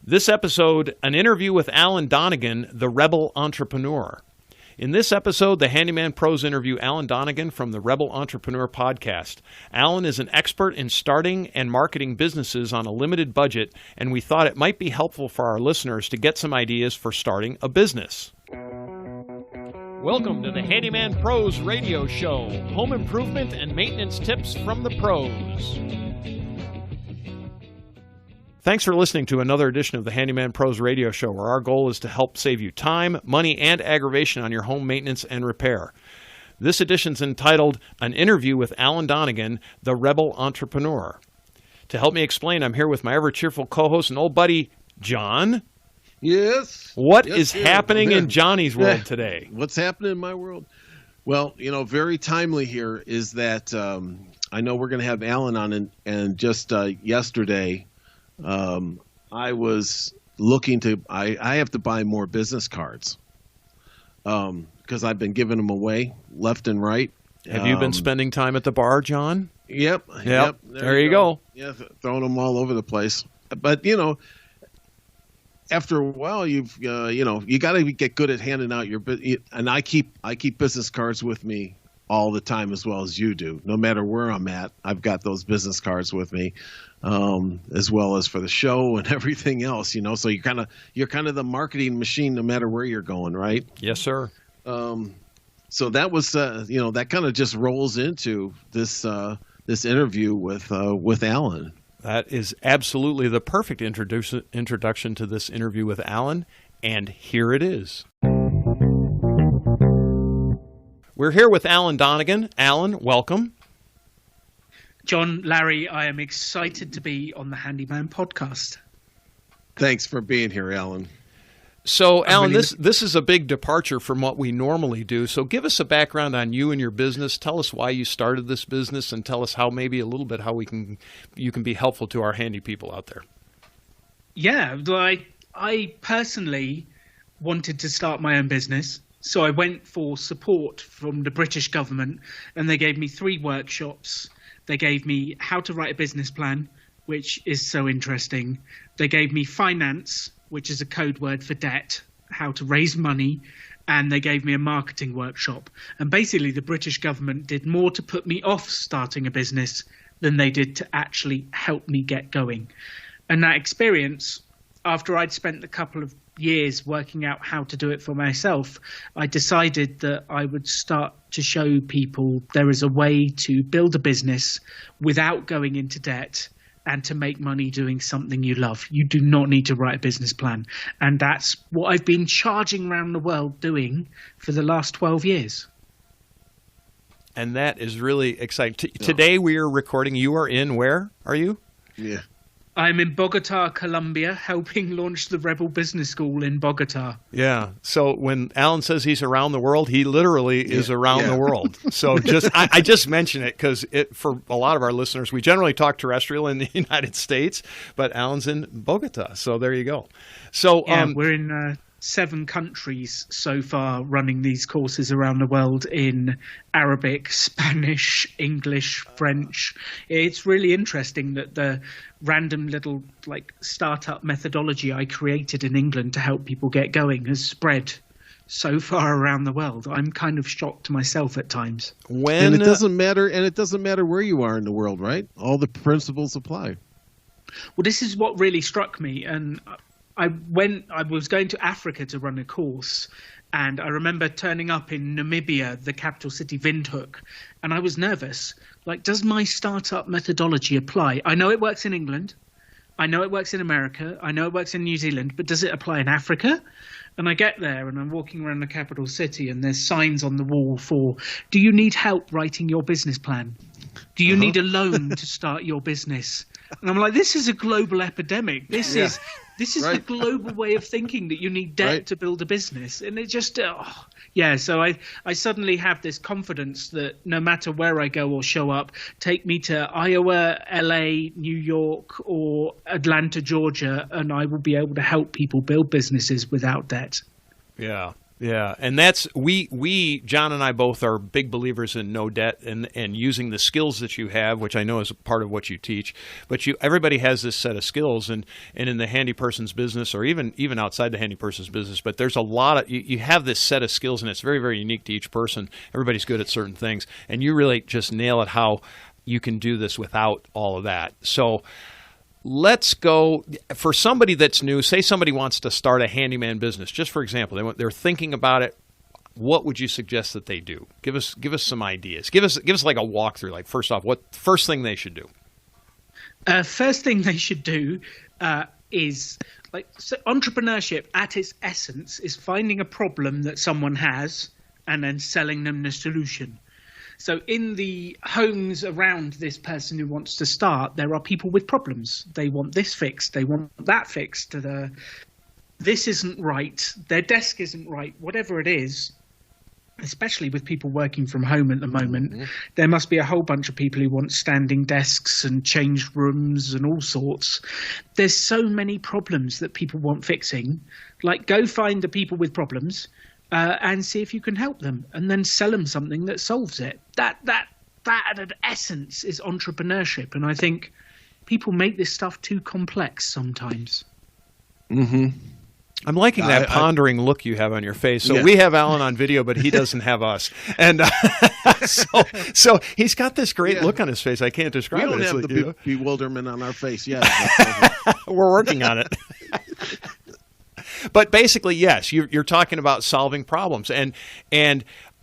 This episode, an interview with Alan Donegan, the Rebel Entrepreneur. In this episode, the Handyman Pros interview Alan Donegan from the Rebel Entrepreneur podcast. Alan is an expert in starting and marketing businesses on a limited budget, and we thought it might be helpful for our listeners to get some ideas for starting a business. Welcome to the Handyman Pros radio show, home improvement and maintenance tips from the pros. Thanks for listening to another edition of the Handyman Pros radio show, where our goal is to help save you time, money, and aggravation on your home maintenance and repair. This edition is entitled An Interview with Alan Donegan, the Rebel Entrepreneur. To help me explain, I'm here with my ever-cheerful co-host and old buddy, John. Yes. What is happening in Johnny's world today? What's happening in my world? Well, very timely here is that I know we're going to have Alan on, and just yesterday, I was looking to, I have to buy more business cards because I've been giving them away left and right. Have you been spending time at the bar, John? Yep. There you go. Yeah, throwing them all over the place. But, after a while, you got to get good at handing out and I keep business cards with me all the time, as well as you do. No matter where I'm at, I've got those business cards with me, as well as for the show and everything else. So you're kind of the marketing machine, no matter where you're going, right? Yes, sir. So that was that kind of just rolls into this interview with Alan. That is absolutely the perfect introduction to this interview with Alan, and here it is. We're here with Alan Donegan. Alan, welcome. John, Larry, I am excited to be on the Handyman podcast. Thanks for being here, Alan. So, Alan, this is a big departure from what we normally do. So give us a background on you and your business. Tell us why you started this business, and tell us how you can be helpful to our handy people out there. Yeah, I personally wanted to start my own business. So I went for support from the British government, and they gave me 3 workshops. They gave me how to write a business plan, which is so interesting. They gave me finance, which is a code word for debt, how to raise money, and they gave me a marketing workshop. And basically the British government did more to put me off starting a business than they did to actually help me get going. And that experience, after I'd spent a couple of years working out how to do it for myself, I decided that I would start to show people there is a way to build a business without going into debt and to make money doing something you love. You do not need to write a business plan. And that's what I've been charging around the world doing for the last 12 years. And that is really exciting. Today we are recording. You are in, where are you? Yeah. I'm in Bogota, Colombia, helping launch the Rebel Business School in Bogota. Yeah. So when Alan says he's around the world, he literally is around the world. So I just mention it because for a lot of our listeners, we generally talk terrestrial in the United States, but Alan's in Bogota. So there you go. So we're in 7 countries so far running these courses around the world in Arabic, Spanish, English, French. It's really interesting that the random little startup methodology I created in England to help people get going has spread so far around the world. I'm kind of shocked myself at times. And it doesn't matter where you are in the world, right? All the principles apply. Well, this is what really struck me, and I was going to Africa to run a course, and I remember turning up in Namibia, the capital city, Windhoek, and I was nervous. Does my startup methodology apply? I know it works in England. I know it works in America. I know it works in New Zealand, but does it apply in Africa? And I get there and I'm walking around the capital city and there's signs on the wall for, do you need help writing your business plan? Do you need a loan to start your business? And I'm like, this is a global epidemic. This is the global way of thinking that you need debt to build a business. And it just, so I suddenly have this confidence that no matter where I go or show up, take me to Iowa, LA, New York, or Atlanta, Georgia, and I will be able to help people build businesses without debt. Yeah. Yeah, and that's we John and I both are big believers in no debt and using the skills that you have, which I know is part of what you teach. But everybody has this set of skills, and in the handy person's business, or even outside the handy person's business. But there's a lot of you have this set of skills, and it's very, very unique to each person. Everybody's good at certain things, and you really just nail it how you can do this without all of that. So. Let's go for somebody that's new. Say somebody wants to start a handyman business. Just for example, they're thinking about it. What would you suggest that they do? Give us some ideas. Give us like a walkthrough. Like first off, what first thing they should do? First thing they should do is so entrepreneurship at its essence is finding a problem that someone has and then selling them the solution. So in the homes around this person who wants to start, there are people with problems. They want this fixed. They want that fixed. This isn't right. Their desk isn't right. Whatever it is, especially with people working from home at the moment, there must be a whole bunch of people who want standing desks and change rooms and all sorts. There's so many problems that people want fixing. Like, go find the people with problems. And see if you can help them, and then sell them something that solves it. That at essence is entrepreneurship, and I think people make this stuff too complex sometimes. Mm-hmm. I'm liking that pondering look you have on your face. So we have Alan on video, but he doesn't have us, and so he's got this great look on his face. I can't describe it. We don't have the bewilderment on our face yet. We're working on it. But basically, yes, you're talking about solving problems, and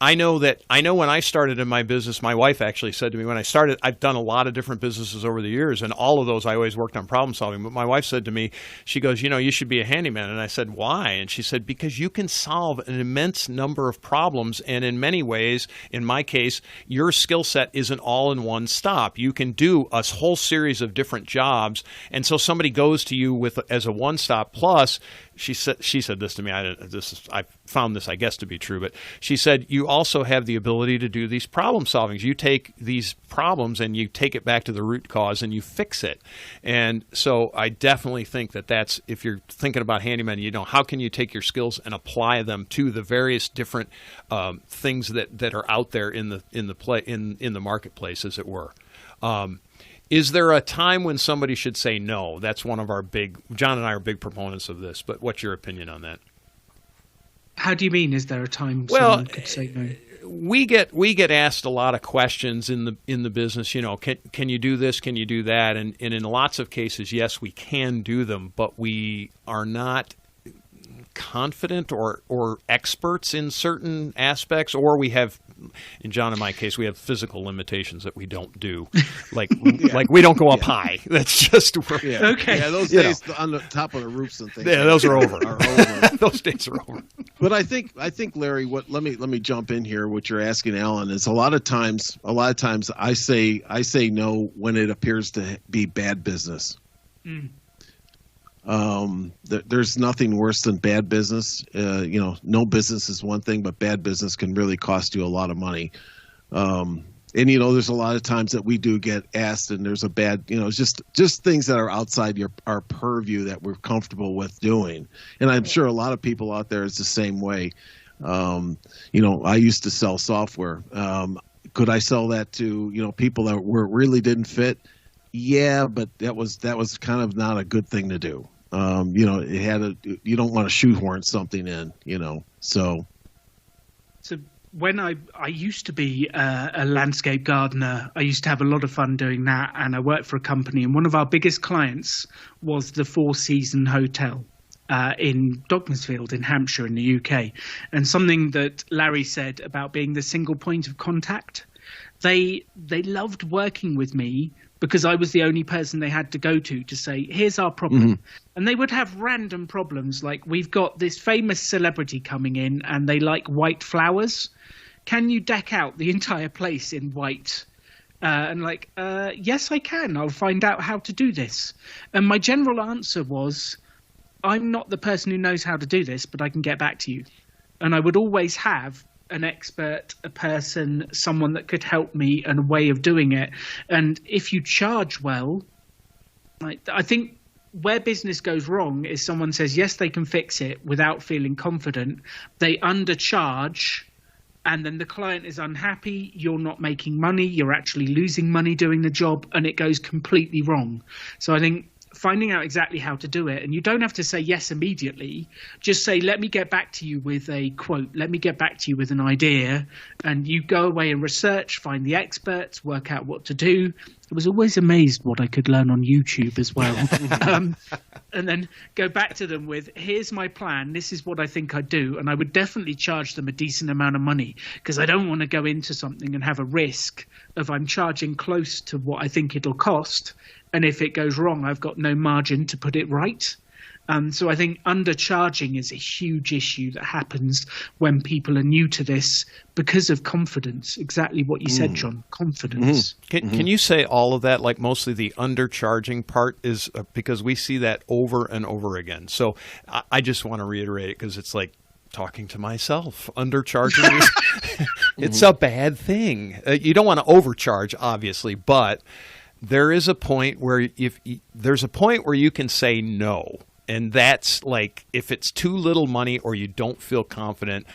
I know when I started in my business, my wife actually said to me when I started, I've done a lot of different businesses over the years, and all of those I always worked on problem solving. But my wife said to me, she goes, you should be a handyman. And I said, why? And she said, because you can solve an immense number of problems, and in many ways, in my case, your skill set isn't all in one stop. You can do a whole series of different jobs, and so somebody goes to you as a one stop. Plus, she said this to me. I found this, I guess, to be true. But she said, you also have the ability to do these problem solvings. You take these problems and you take it back to the root cause and you fix it. And so I definitely think that's, if you're thinking about handyman, how can you take your skills and apply them to the various different things that are out there in the marketplace, as it were. Is there a time when somebody should say no? That's one of our John and I are big proponents of this, but what's your opinion on that? How do you mean, is there a time someone could say no? We get asked a lot of questions in the business, can you do this, can you do that? And in lots of cases, yes, we can do them, but we are not confident or experts in certain aspects, or we have, in John and my case, we have physical limitations that we don't do, like we don't go up high. That's just okay. Yeah, those days on the top of the roofs and things. Yeah, those are over. Those days are over. But I think Larry, let me jump in here. What you're asking Alan is a lot of times I say no when it appears to be bad business. Mm. There's nothing worse than bad business. No business is one thing, but bad business can really cost you a lot of money. And there's a lot of times that we do get asked, and there's a bad, just things that are outside our purview that we're comfortable with doing. And I'm sure a lot of people out there is the same way. I used to sell software. Could I sell that to people that really didn't fit? Yeah, but that was kind of not a good thing to do. You don't want to shoehorn something in, so. So when I used to be a landscape gardener, I used to have a lot of fun doing that, and I worked for a company, and one of our biggest clients was the Four Seasons Hotel in Dogmansfield in Hampshire in the UK. And something that Larry said about being the single point of contact, they loved working with me because I was the only person they had to go to say, here's our problem. Mm-hmm. And they would have random problems, like, we've got this famous celebrity coming in and they like white flowers. Can you deck out the entire place in white? Yes, I can. I'll find out how to do this. And my general answer was, I'm not the person who knows how to do this, but I can get back to you. And I would always have an expert, a person, someone that could help me, and a way of doing it. And if you charge well, I think where business goes wrong is someone says, yes, they can fix it without feeling confident. They undercharge, and then the client is unhappy. You're not making money. You're actually losing money doing the job, and it goes completely wrong. So I think finding out exactly how to do it, and you don't have to say yes immediately. Just say, let me get back to you with a quote. Let me get back to you with an idea. And you go away and research, find the experts, work out what to do. I was always amazed what I could learn on YouTube as well. And then go back to them with, here's my plan. This is what I think I'd do. And I would definitely charge them a decent amount of money, because I don't want to go into something and have a risk of I'm charging close to what I think it'll cost. And if it goes wrong, I've got no margin to put it right. So I think undercharging is a huge issue that happens when people are new to this because of confidence. Exactly what you said, John, confidence. Can you say all of that? Like mostly the undercharging part is because we see that over and over again. So I just want to reiterate it because it's like talking to myself. Undercharging is it's a bad thing. You don't want to overcharge, obviously, but there is a point where there's a point where you can say no. And that's like, if it's too little money or you don't feel confident,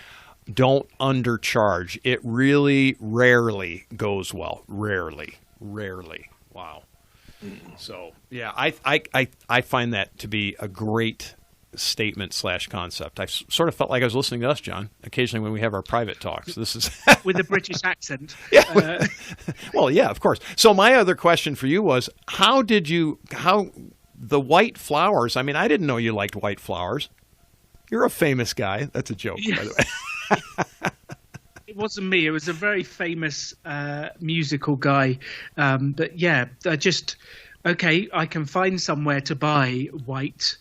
don't undercharge. It really rarely goes well. Rarely. Wow. So, yeah, I find that to be a great statement / concept. I sort of felt like I was listening to us, John, occasionally when we have our private talks. This is with a British accent. Yeah. Well, yeah, of course. So my other question for you was, how the white flowers, I mean, I didn't know you liked white flowers. You're a famous guy. That's a joke, by the way. It wasn't me. It was a very famous musical guy. But yeah, I can find somewhere to buy white.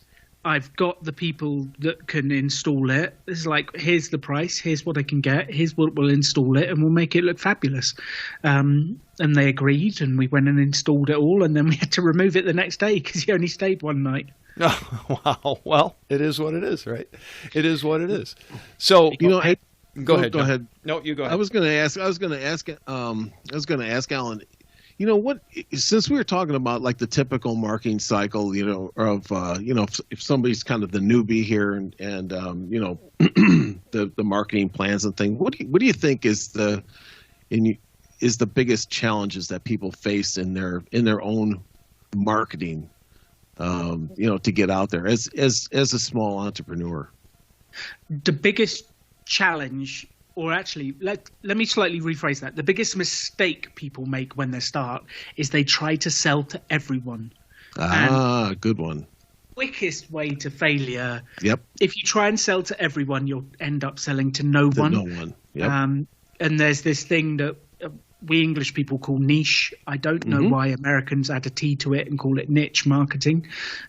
I've got the people that can install it. It's like, here's the price. Here's what I can get. Here's what we'll install it, and we'll make it look fabulous. And they agreed, and we went and installed it all, and then we had to remove it the next day because he only stayed one night. Oh, wow. Well, it is what it is, right? It is what it is. So, go ahead. Go ahead. No, you go ahead. I was going to ask Alan, you know what, since we were talking about like the typical marketing cycle, if somebody's kind of the newbie here and the marketing plans and things, what do you think is the biggest challenges that people face in their own marketing, to get out there as a small entrepreneur? The biggest challenge, or actually, let me slightly rephrase that. The biggest mistake people make when they start is they try to sell to everyone. Good one. Quickest way to failure. Yep. If you try and sell to everyone, you'll end up selling to no one. No one. Yep. And there's this thing that we English people call niche. I don't know why Americans add a T to it and call it niche marketing.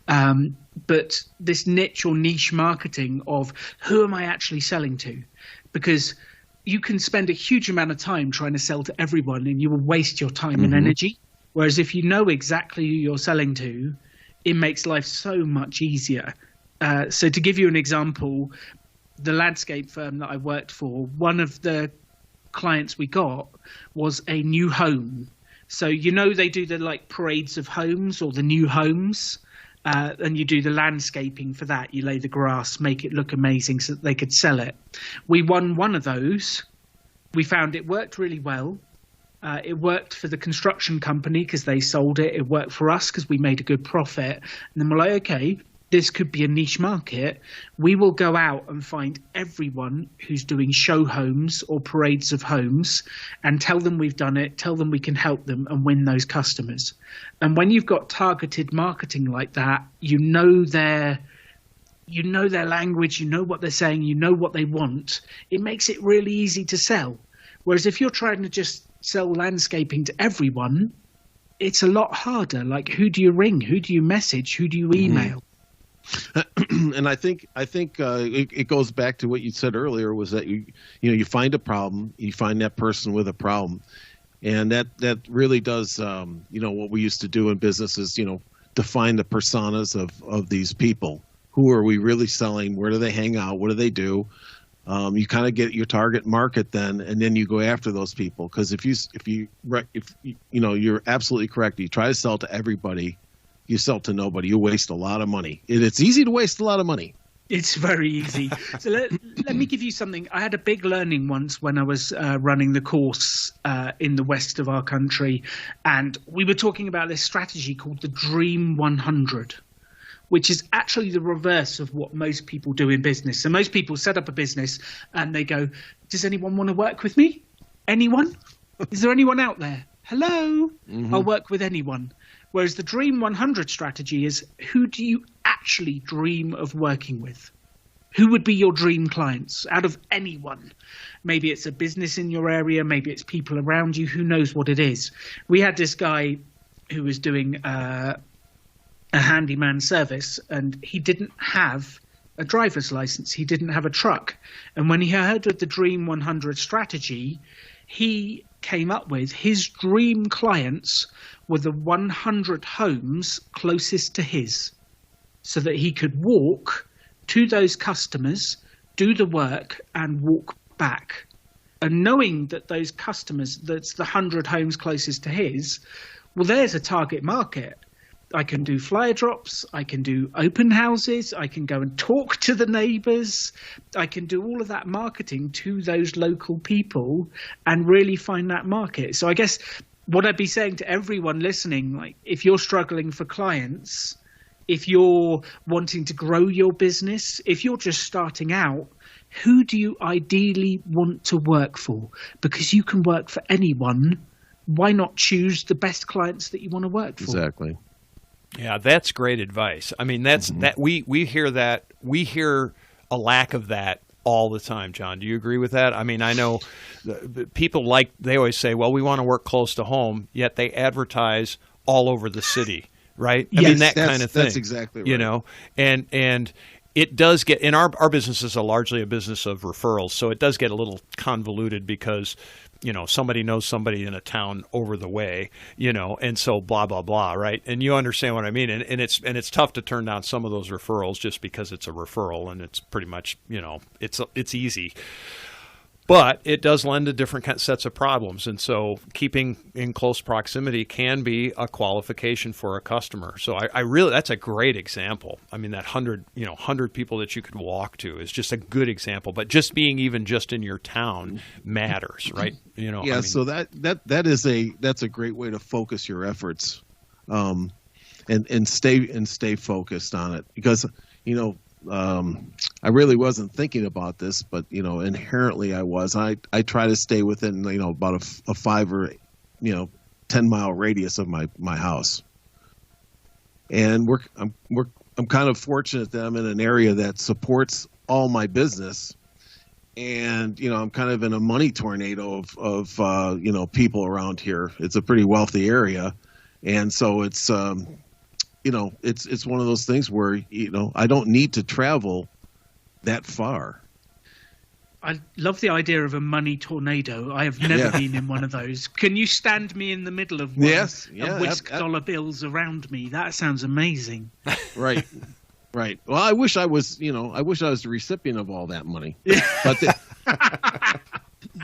But this niche or niche marketing of who am I actually selling to? Because you can spend a huge amount of time trying to sell to everyone and you will waste your time and energy. Whereas if you know exactly who you're selling to, it makes life so much easier. So to give you an example, the landscape firm that I worked for, one of the clients we got was a new home. So, they do the like parades of homes or the new homes. And you do the landscaping for that. You lay the grass, make it look amazing so that they could sell it. We won one of those. We found it worked really well. It worked for the construction company because they sold it. It worked for us because we made a good profit. And then we're like, okay, this could be a niche market. We will go out and find everyone who's doing show homes or parades of homes and tell them we've done it, tell them we can help them and win those customers. And when you've got targeted marketing like that, you know their language, you know what they're saying, you know what they want. It makes it really easy to sell. Whereas if you're trying to just sell landscaping to everyone, it's a lot harder. Like, who do you ring? Who do you message? Who do you email? And I think it goes back to what you said earlier, was that you find a problem, you find that person with a problem, and that really does what we used to do in business is define the personas of these people. Who are we really selling? Where do they hang out? What do they do? You kind of get your target market then, and then you go after those people. Because if you're absolutely correct, you try to sell to everybody, you sell to nobody. You waste a lot of money. It's easy to waste a lot of money. It's very easy. So let me give you something. I had a big learning once when I was running the course in the west of our country, and we were talking about this strategy called the Dream 100, which is actually the reverse of what most people do in business. So most people set up a business and they go, does anyone want to work with me? Anyone? Is there anyone out there? Hello? Mm-hmm. I'll work with anyone. Whereas the Dream 100 strategy is, who do you actually dream of working with? Who would be your dream clients out of anyone? Maybe it's a business in your area. Maybe it's people around you. Who knows what it is? We had this guy who was doing a handyman service, and he didn't have a driver's license. He didn't have a truck. And when he heard of the Dream 100 strategy, he came up with his dream clients were the 100 homes closest to his, so that he could walk to those customers, do the work, and walk back. And knowing that those customers, that's the 100 homes closest to his, well, there's a target market. I can do flyer drops, I can do open houses, I can go and talk to the neighbours, I can do all of that marketing to those local people and really find that market. So I guess what I'd be saying to everyone listening, like, if you're struggling for clients, if you're wanting to grow your business, if you're just starting out, who do you ideally want to work for? Because you can work for anyone. Why not choose the best clients that you want to work for? Exactly. Yeah, that's great advice. I mean, that's that we hear that. We hear a lack of that all the time, John. Do you agree with that? I mean, I know people they always say, well, we want to work close to home, yet they advertise all over the city, right? I mean, that kind of thing. That's exactly right. You know, and it does get, and our business is largely a business of referrals, so it does get a little convoluted because, you know, somebody knows somebody in a town over the way, you know, and so blah, blah, blah, right? And you understand what I mean. And it's tough to turn down some of those referrals just because it's a referral and it's pretty much, you know, it's easy. But it does lend to different sets of problems. And so keeping in close proximity can be a qualification for a customer. So I really, that's a great example. I mean, that 100 people that you could walk to is just a good example. But just being even just in your town matters, right? You know. Yeah. I mean, So that's a great way to focus your efforts, and stay focused on it, because, you know, I really wasn't thinking about this, but, you know, inherently I was. I try to stay within, you know, about a 5 or, you know, 10-mile radius of my house. And I'm kind of fortunate that I'm in an area that supports all my business. And, you know, I'm kind of in a money tornado of you know, people around here. It's a pretty wealthy area. And so it's, you know, it's one of those things where, you know, I don't need to travel that far. I love the idea of a money tornado. I have never been in one of those. Can you stand me in the middle of one and whisk dollar bills around me? That sounds amazing. Right. Right. Well, I wish I was the recipient of all that money.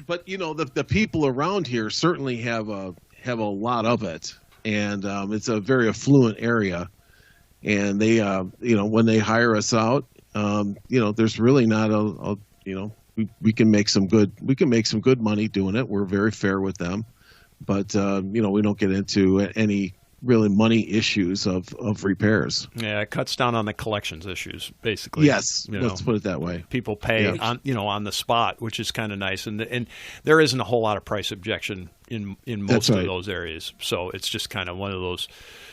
But you know, the people around here certainly have a lot of it. And it's a very affluent area, and they, you know, when they hire us out, you know, there's really not you know, we can make some good money doing it. We're very fair with them, but you know, we don't get into any really money issues of repairs. Yeah, it cuts down on the collections issues, basically. Yes, let's put it that way. People pay on the spot, which is kind of nice, and there isn't a whole lot of price objection in most of those areas. So it's just kind of one of those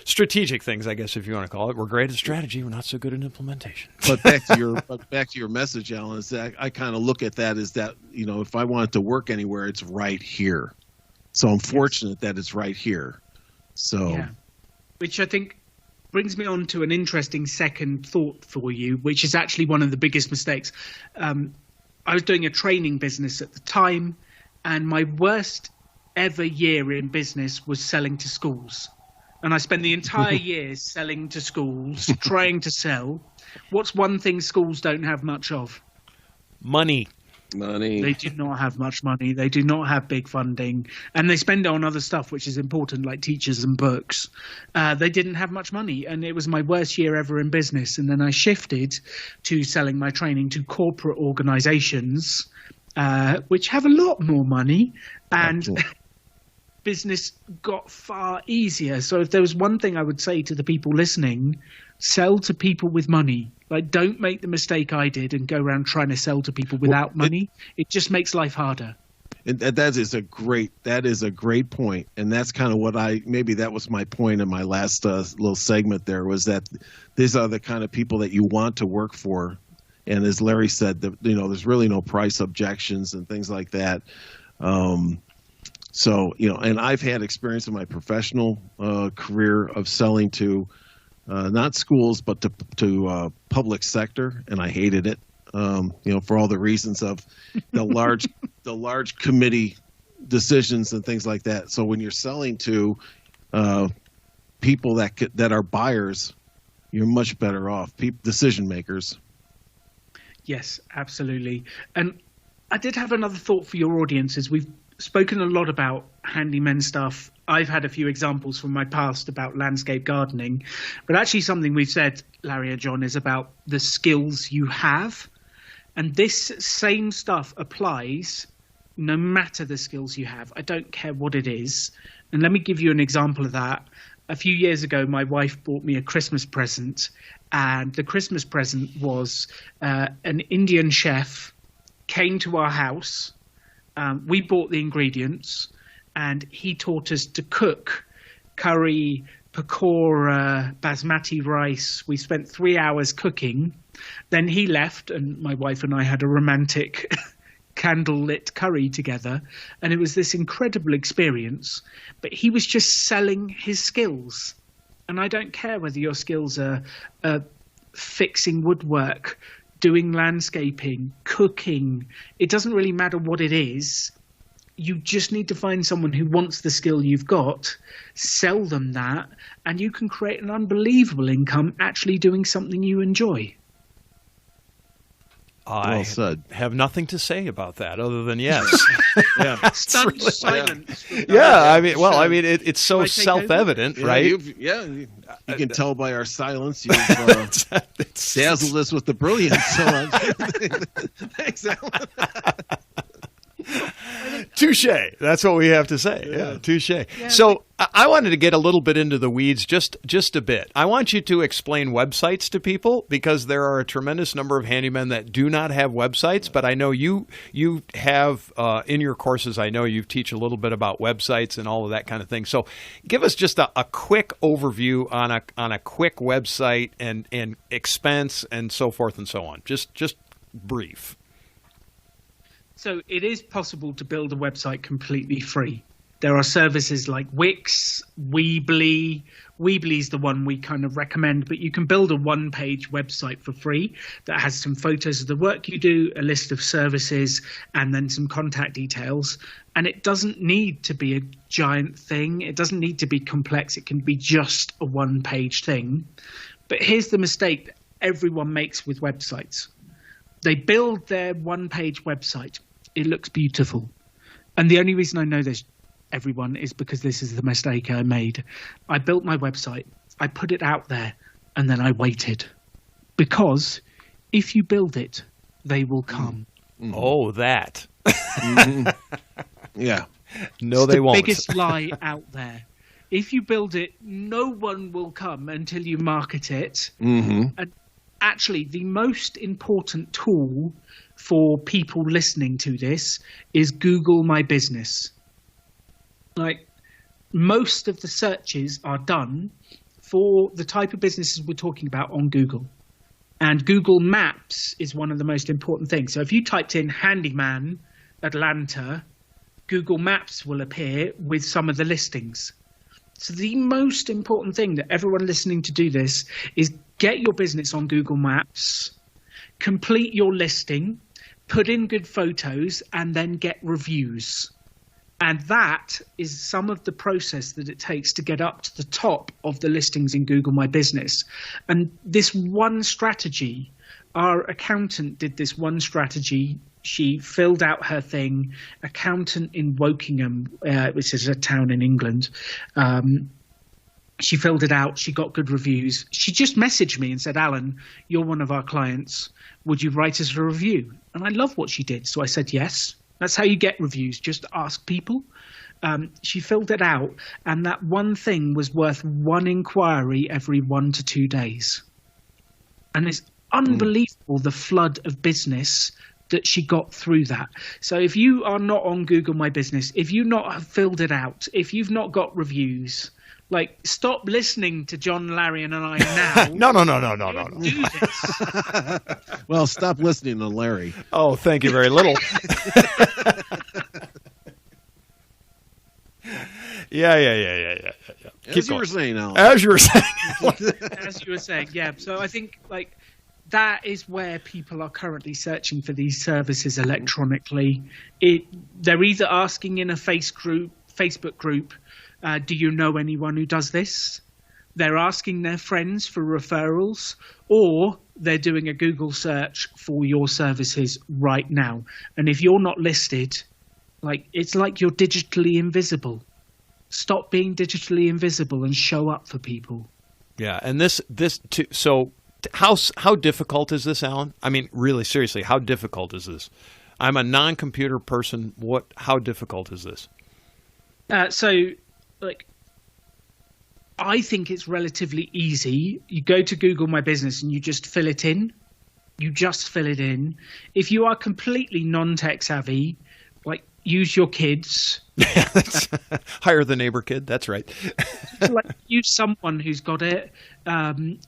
strategic things, I guess, if you want to call it. We're great at strategy, we're not so good at implementation. But back to your message, Alan, is that I kind of look at that as that, you know, if I want it to work anywhere, it's right here. So I'm fortunate that it's right here. So, yeah. Which I think brings me on to an interesting second thought for you, which is actually one of the biggest mistakes. I was doing a training business at the time, and my worst ever year in business was selling to schools. And I spent the entire year selling to schools, trying to sell. What's one thing schools don't have much of? Money. Money. They do not have much money. They do not have big funding, and they spend it on other stuff, which is important, like teachers and books. They didn't have much money, and it was my worst year ever in business. And then I shifted to selling my training to corporate organizations, which have a lot more money, and business got far easier. So if there was one thing I would say to the people listening, sell to people with money. Like, don't make the mistake I did and go around trying to sell to people without money. It just makes life harder. And that is a great point. And that's kind of what maybe that was my point in my last little segment there, was that these are the kind of people that you want to work for. And as Larry said, there's really no price objections and things like that. So, and I've had experience in my professional career of selling to not schools, but to public sector, and I hated it. For all the reasons of the large committee decisions and things like that. So when you're selling to people that are buyers, you're much better off. Decision makers. Yes, absolutely. And I did have another thought for your audiences. We've spoken a lot about handyman stuff. I've had a few examples from my past about landscape gardening, but actually something we've said, Larry and John, is about the skills you have. And this same stuff applies no matter the skills you have. I don't care what it is. And let me give you an example of that. A few years ago, my wife bought me a Christmas present, and the Christmas present was an Indian chef came to our house. We bought the ingredients, and he taught us to cook curry, pakora, basmati rice. We spent 3 hours cooking. Then he left, and my wife and I had a romantic candlelit curry together, and it was this incredible experience. But he was just selling his skills. And I don't care whether your skills are fixing woodwork, doing landscaping, cooking. It doesn't really matter what it is. You just need to find someone who wants the skill you've got, sell them that, and you can create an unbelievable income actually doing something you enjoy. I have nothing to say about that other than yes. Yeah. Stunned silence. Yeah, it's so self-evident, right? You can tell by our silence. You've dazzled us with the brilliance. Thanks, Alan. Touche. That's what we have to say. Yeah, touche. Yeah, so I wanted to get a little bit into the weeds, just a bit. I want you to explain websites to people, because there are a tremendous number of handymen that do not have websites. But I know you have in your courses. I know you teach a little bit about websites and all of that kind of thing. So give us just a quick overview on a quick website and expense and so forth and so on. Just brief. So it is possible to build a website completely free. There are services like Wix, Weebly. Weebly is the one we kind of recommend, but you can build a one-page website for free that has some photos of the work you do, a list of services, and then some contact details. And it doesn't need to be a giant thing. It doesn't need to be complex. It can be just a one-page thing. But here's the mistake that everyone makes with websites. They build their one-page website. It looks beautiful. And the only reason I know this, everyone, is because this is the mistake I made. I built my website. I put it out there, and then I waited. Because if you build it, they will come. Mm. Oh, that. Mm-hmm. Yeah. No, it's they won't. The biggest lie out there. If you build it, no one will come until you market it. Mm-hmm. And actually, the most important tool for people listening to this is Google My Business. Like, most of the searches are done for the type of businesses we're talking about on Google. And Google Maps is one of the most important things. So if you typed in Handyman Atlanta, Google Maps will appear with some of the listings. So the most important thing that everyone listening to do this is get your business on Google Maps, complete your listing, put in good photos, and then get reviews. And that is some of the process that it takes to get up to the top of the listings in Google My Business. And this one strategy, our accountant did this one strategy. She filled out her thing. Accountant in Wokingham, which is a town in England. She filled it out. She got good reviews. She just messaged me and said, Alan, you're one of our clients. Would you write us a review? And I love what she did. So I said, yes. That's how you get reviews. Just ask people. She filled it out. And that one thing was worth one inquiry every 1 to 2 days. And it's unbelievable the flood of business that she got through that. So if you are not on Google My Business, if you not have filled it out, if you've not got reviews, like, stop listening to John, Larry, and I now. No. Do this. Well, stop listening to Larry. Oh, thank you very little. Yeah. As you were saying, Alan. As you were saying. As you were saying, yeah. So I think, like, that is where people are currently searching for these services electronically. They're either asking in a Facebook group, do you know anyone who does this? They're asking their friends for referrals, or they're doing a Google search for your services right now. And if you're not listed, like, it's like you're digitally invisible. Stop being digitally invisible and show up for people. Yeah, and so how difficult is this, Alan? I mean, really, seriously, how difficult is this? I'm a non-computer person. How difficult is this? Like, I think it's relatively easy. You go to Google My Business and you just fill it in. If you are completely non-tech savvy, like, use your kids. Hire the neighbor kid. That's right. Like, use someone who's got it.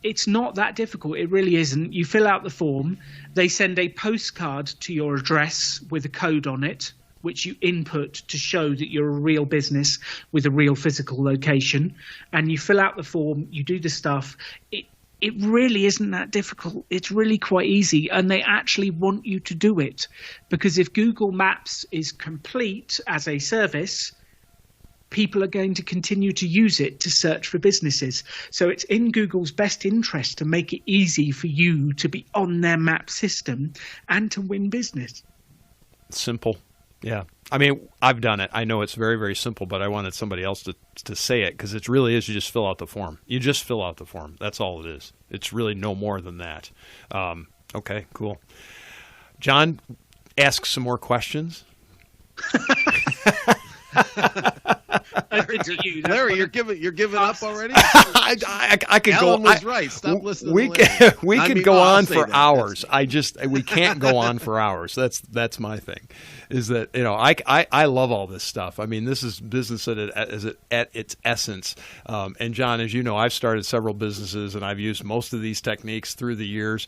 It's not that difficult. It really isn't. You fill out the form. They send a postcard to your address with a code on it, which you input to show that you're a real business with a real physical location. And you fill out the form, you do the stuff. It really isn't that difficult. It's really quite easy. And they actually want you to do it. Because if Google Maps is complete as a service, people are going to continue to use it to search for businesses. So it's in Google's best interest to make it easy for you to be on their map system and to win business. Simple. Yeah. I mean, I've done it. I know it's very, very simple, but I wanted somebody else to say it, because it really is. You just fill out the form. You just fill out the form. That's all it is. It's really no more than that. Okay, cool. John, ask some more questions. Larry, you're giving up already? I could Alan go. was right. Stop listening. We could go on for hours. We can't go on for hours. That's my thing. Is that, I love all this stuff. I mean, this is business at its essence. And John, as you know, I've started several businesses, and I've used most of these techniques through the years.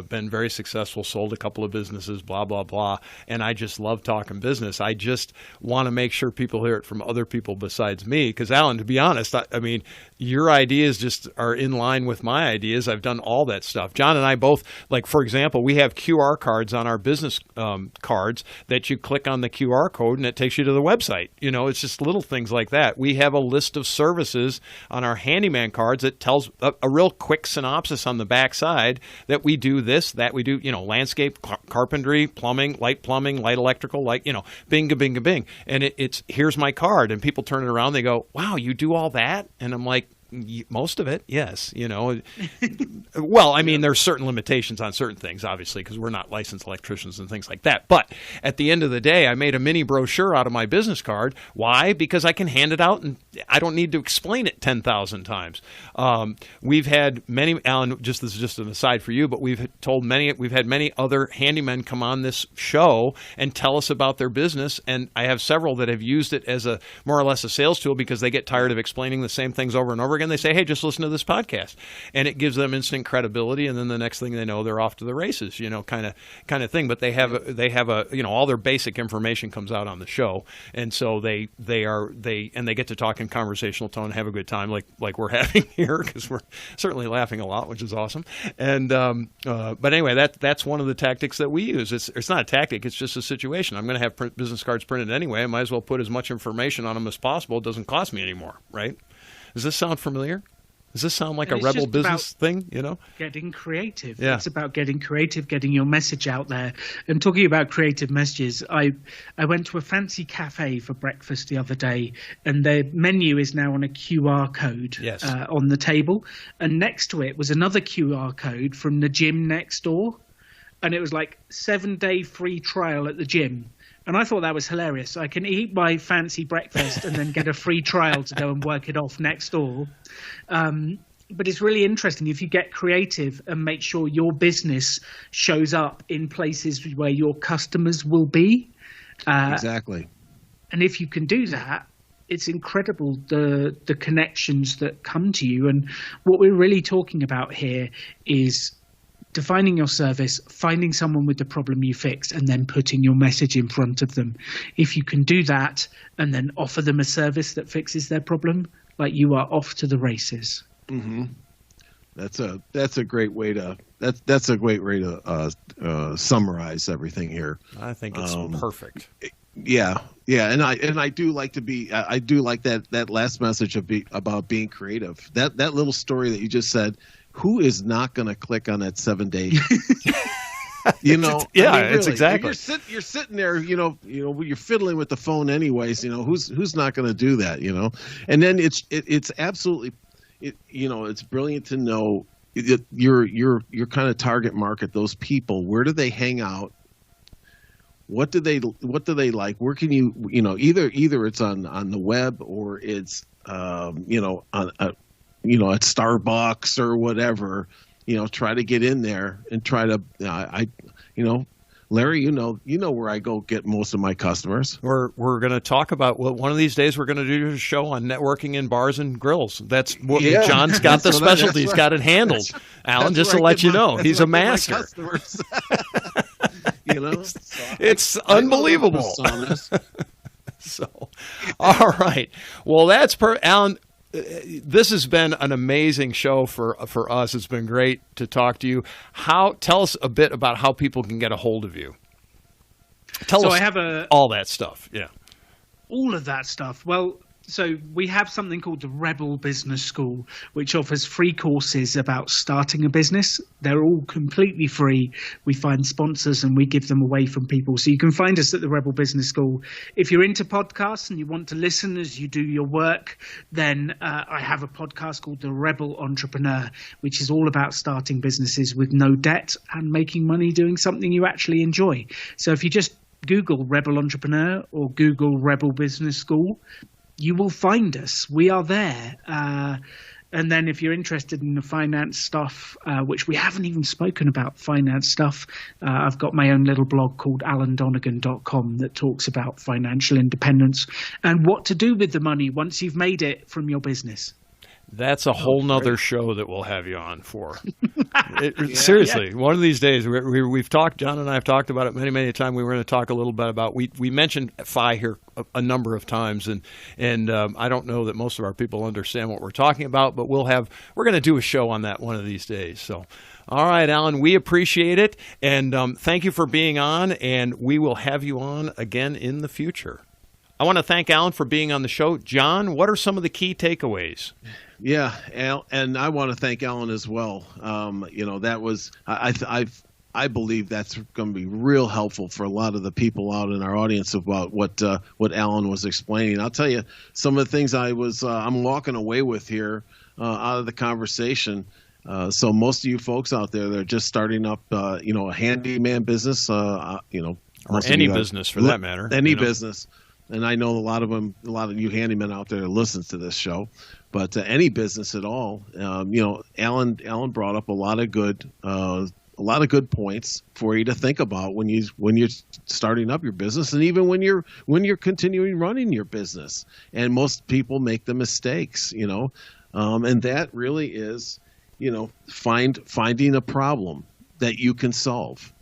Been very successful. Sold a couple of businesses. Blah blah blah. And I just love talking business. I just want to make sure people hear it from other people besides me. Because Alan, to be honest, I mean, your ideas just are in line with my ideas. I've done all that stuff. John and I both, like, for example, we have QR cards on our business cards that you click on the QR code and it takes you to the website. It's just little things like that. We have a list of services on our handyman cards that tells a real quick synopsis on the back side that we do this, that we do, landscape, carpentry, plumbing, light electrical, bing, bing, bing. And it's here's my card. And people turn it around, they go, wow, you do all that? And I'm like, most of it, yes. Well, I mean, there's certain limitations on certain things, obviously, because we're not licensed electricians and things like that. But at the end of the day, I made a mini brochure out of my business card. Why? Because I can hand it out and I don't need to explain it 10,000 times. We've had many, Alan, this is just an aside for you, but we've had many other handymen come on this show and tell us about their business. And I have several that have used it as a more or less a sales tool because they get tired of explaining the same things over and over again. They say, hey, just listen to this podcast. And it gives them instant credibility. And then the next thing they know, they're off to the races, kind of thing. But they have all their basic information comes out on the show. And so they get to talk in conversational tone, have a good time like we're having here, because we're certainly laughing a lot, which is awesome. And but anyway, that's one of the tactics that we use. It's not a tactic. It's just a situation. I'm going to have business cards printed anyway. I might as well put as much information on them as possible. It doesn't cost me anymore, right? Does this sound familiar? Does this sound like And a it's rebel just business thing, you know? Getting creative. Yeah. It's about getting creative, getting your message out there. And talking about creative messages, I went to a fancy cafe for breakfast the other day, and their menu is now on a QR code Yes. on the table. And next to it was another QR code from the gym next door. And it was like 7-day free trial at the gym. And I thought that was hilarious. I can eat my fancy breakfast and then get a free trial to go and work it off next door. But it's really interesting if you get creative and make sure your business shows up in places where your customers will be. Exactly. And if you can do that, it's incredible the connections that come to you. And what we're really talking about here is defining your service, finding someone with the problem you fix, and then putting your message in front of them. If you can do that and then offer them a service that fixes their problem, like, you are off to the races. Mm-hmm. That's a great way to summarize everything here. I think it's perfect. Yeah, and I do like that last message about being creative. That little story that you just said. Who is not going to click on that 7-day? You know, yeah, I mean, really, it's exactly. You're sitting there, you're fiddling with the phone anyways. Who's not going to do that? And then it's absolutely, it's brilliant to know your kind of target market. Those people, where do they hang out? What do they like? Where can you either it's on the web or it's at Starbucks or whatever, try to get in there and try to, Larry, you know where I go get most of my customers. We're going to talk about one of these days. We're going to do a show on networking in bars and grills. That's what John's got the specialty. He's got it handled. Alan, just to let you know, he's a master. It's unbelievable. So, all right. Well, that's Alan. This has been an amazing show for us. It's been great to talk to you. Tell us a bit about how people can get a hold of you. Tell us all that stuff. Yeah. All of that stuff. Well, so we have something called the Rebel Business School, which offers free courses about starting a business. They're all completely free. We find sponsors and we give them away from people. So you can find us at the Rebel Business School. If you're into podcasts and you want to listen as you do your work, then I have a podcast called The Rebel Entrepreneur, which is all about starting businesses with no debt and making money doing something you actually enjoy. So if you just Google Rebel Entrepreneur or Google Rebel Business School, you will find us. We are there. And then if you're interested in the finance stuff, which we haven't even spoken about finance stuff, I've got my own little blog called alandonegan.com that talks about financial independence and what to do with the money once you've made it from your business. That's a whole nother show that we'll have you on for. Seriously, one of these days, we've talked, John and I have talked about it many, many times. We were going to talk a little bit about, we mentioned FI here a number of times, and I don't know that most of our people understand what we're talking about, but we're going to do a show on that one of these days. So, all right, Alan, we appreciate it, and thank you for being on, and we will have you on again in the future. I want to thank Alan for being on the show. John, what are some of the key takeaways? Yeah, and I want to thank Alan as well. That was I believe that's going to be real helpful for a lot of the people out in our audience about what Alan was explaining. I'll tell you some of the things I'm walking away with here out of the conversation. So most of you folks out there that are just starting up, a handyman business, or any business for that matter, business. And I know a lot of you handymen out there that listens to this show, but any business at all, Alan brought up a lot of good points for you to think about when you're starting up your business, and even when you're continuing running your business. And most people make the mistakes, and that really is, finding a problem that you can solve.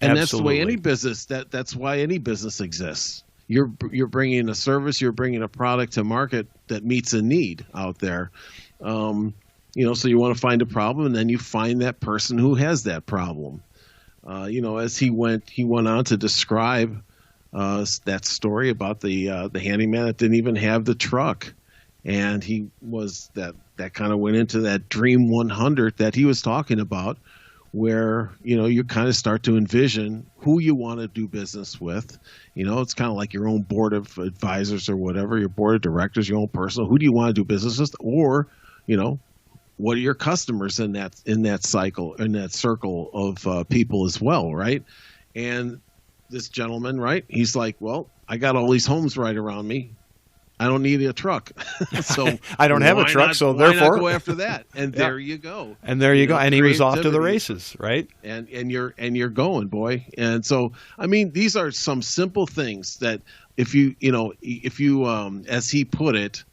And That's the way any business. That's why any business exists. You're bringing a service, you're bringing a product to market that meets a need out there. So you want to find a problem, and then you find that person who has that problem. As he went on to describe that story about the handyman that didn't even have the truck, and he was that that kind of went into that Dream 100 that he was talking about, where, you kind of start to envision who you want to do business with. It's kind of like your own board of advisors or whatever, your board of directors, your own personal. Who do you want to do business with? Or, what are your customers in that cycle, in that circle of people as well, right? And this gentleman, right? He's like, well, I got all these homes right around me. I don't need a truck, so I don't have a truck, so therefore why not go after that? And there you go. And there you go. And he was off to the races, right? And you're going, boy. And so, I mean, these are some simple things that if you as he put it,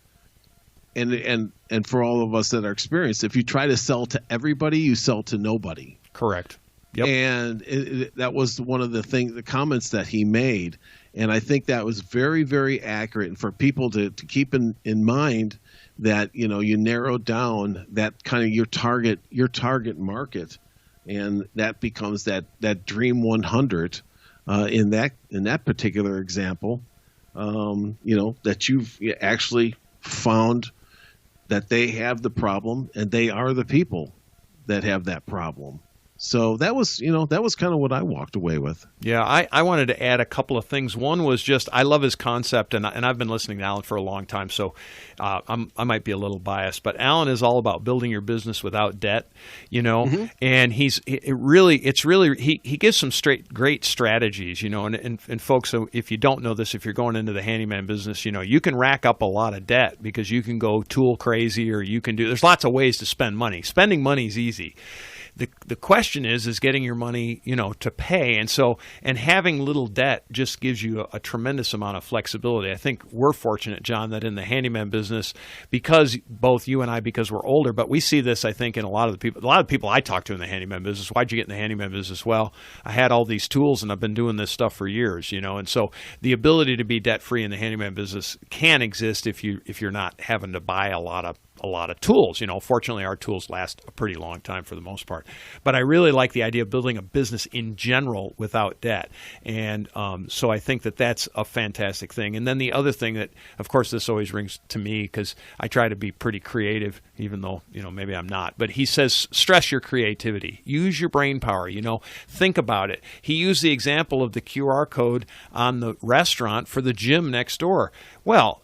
and for all of us that are experienced, if you try to sell to everybody, you sell to nobody. Correct. Yep. And that was one of the comments that he made. And I think that was very, very accurate. And for people to keep in mind that, you narrow down that kind of your target market, and that becomes that Dream 100 in that particular example, that you've actually found that they have the problem and they are the people that have that problem. So that was kind of what I walked away with. Yeah, I wanted to add a couple of things. One was just, I love his concept, and I've been listening to Alan for a long time, so I might be a little biased, but Alan is all about building your business without debt, and he gives some great strategies, and folks, so if you don't know this, if you're going into the handyman business, you can rack up a lot of debt because you can go tool crazy, or there's lots of ways to spend money. Spending money is easy. The question is getting your money, to pay. And having little debt just gives you a tremendous amount of flexibility. I think we're fortunate, John, that in the handyman business, because both you and I, because we're older, but we see this, I think, in a lot of the people I talk to in the handyman business. Why'd you get in the handyman business? Well, I had all these tools and I've been doing this stuff for years, and so the ability to be debt free in the handyman business can exist if you're not having to buy a lot of tools. Fortunately, our tools last a pretty long time for the most part. But I really like the idea of building a business in general without debt. And so I think that that's a fantastic thing. And then the other thing that, of course, this always rings to me because I try to be pretty creative, even though, maybe I'm not. But he says, stress your creativity. Use your brain power, think about it. He used the example of the QR code on the restaurant for the gym next door. Well,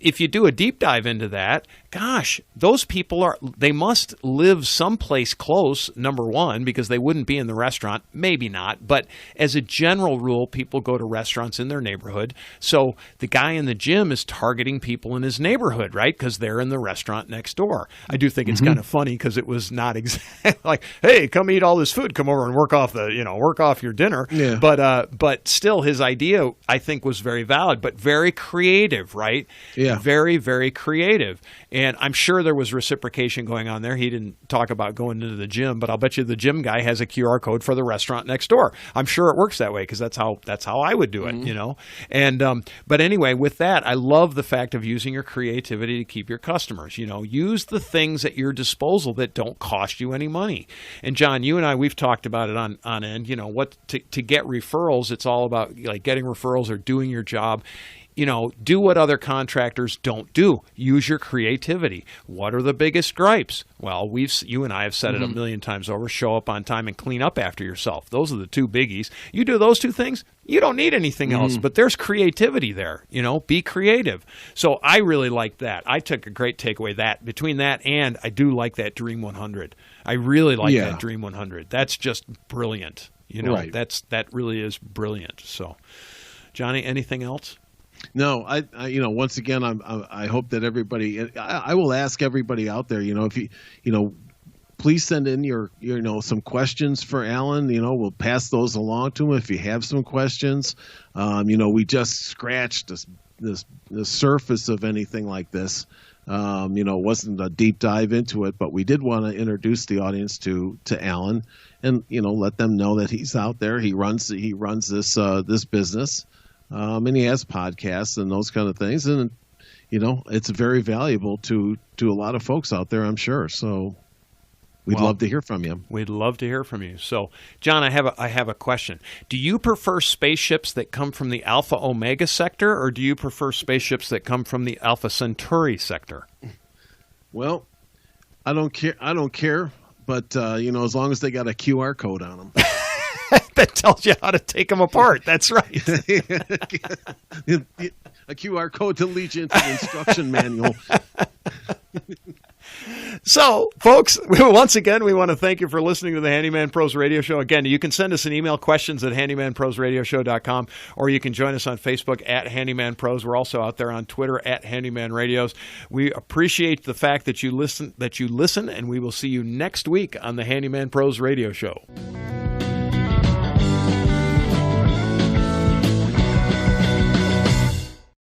if you do a deep dive into that, gosh, those people they must live someplace close, number one, because they wouldn't be in the restaurant. Maybe not. But as a general rule, people go to restaurants in their neighborhood. So the guy in the gym is targeting people in his neighborhood, right? Because they're in the restaurant next door. I do think it's kind of funny because it was not exactly like, hey, come eat all this food. Come over and work off your dinner. Yeah. But still, his idea, I think, was very valid, but very creative, right? Yeah. Very, very creative. And I'm sure there was reciprocation going on there. He didn't talk about going into the gym, but I'll bet you the gym guy has a QR code for the restaurant next door. I'm sure it works that way because that's how I would do it, And but anyway, with that, I love the fact of using your creativity to keep your customers. Use the things at your disposal that don't cost you any money. And John, you and I, we've talked about it on end. What to get referrals. It's all about like getting referrals or doing your job. Do what other contractors don't do. Use your creativity. What are the biggest gripes? Well, you and I have said it a million times over. Show up on time and clean up after yourself. Those are the two biggies. You do those two things, you don't need anything else. But there's creativity there. Be creative. So I really like that. I took a great takeaway between that and I do like that Dream 100. I really like that Dream 100. That's just brilliant. Right. That really is brilliant. So, Johnny, anything else? No, I once again, I hope that everybody, I will ask everybody out there, if you, please send in your, some questions for Alan. We'll pass those along to him if you have some questions. We just scratched the surface of anything like this. It wasn't a deep dive into it, but we did want to introduce the audience to Alan and, let them know that he's out there. He runs this business. And he has podcasts and those kind of things. And, it's very valuable to a lot of folks out there, I'm sure. So we'd love to hear from you. We'd love to hear from you. So, John, I have a question. Do you prefer spaceships that come from the Alpha Omega sector, or do you prefer spaceships that come from the Alpha Centauri sector? Well, I don't care. But as long as they got a QR code on them. That tells you how to take them apart. That's right. A QR code to lead you into the instruction manual. So, folks, once again, we want to thank you for listening to the Handyman Pros Radio Show. Again, you can send us an email, questions at handymanprosradioshow.com, or you can join us on Facebook at Handyman Pros. We're also out there on Twitter at Handyman Radios. We appreciate the fact that you listen, and we will see you next week on the Handyman Pros Radio Show.